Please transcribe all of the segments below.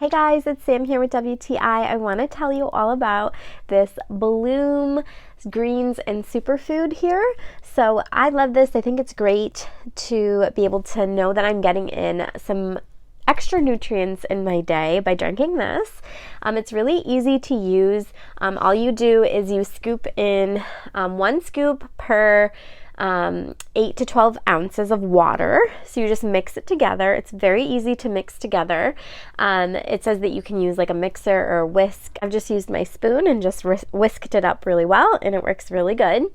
Hey guys, it's Sam here with WTI. I want to tell you all about this Bloom Greens and Superfood here. So I love this. I think it's great to be able to know that I'm getting in some extra nutrients in my day by drinking this. It's really easy to use. All you do is you scoop in 1 scoop per 8 to 12 ounces of water. So you just mix it together. It's very easy to mix together. It says that you can use like a mixer or a whisk. I've just used my spoon and just whisked it up really well, and it works really good.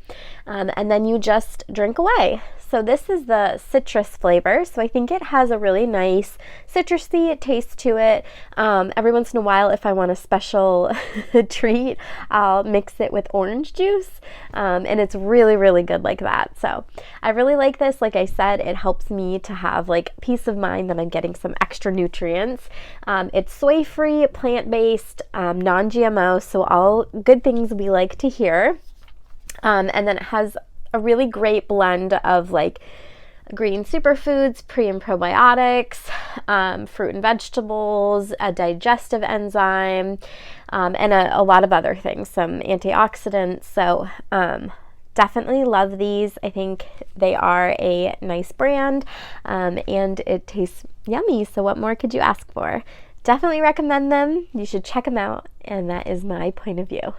And then you just drink away. So this is the citrus flavor. So I think it has a really nice citrusy taste to it. Every once in a while, if I want a special treat, I'll mix it with orange juice. And it's really, really good like that. So I really like this. Like I said, it helps me to have like peace of mind that I'm getting some extra nutrients. It's soy-free, plant-based, non-GMO, so all good things we like to hear. And then it has a really great blend of like green superfoods, pre and probiotics, fruit and vegetables, a digestive enzyme, and a lot of other things, some antioxidants. So definitely love these. I think they are a nice brand, and it tastes yummy. So what more could you ask for? Definitely recommend them. You should check them out. And that is my point of view.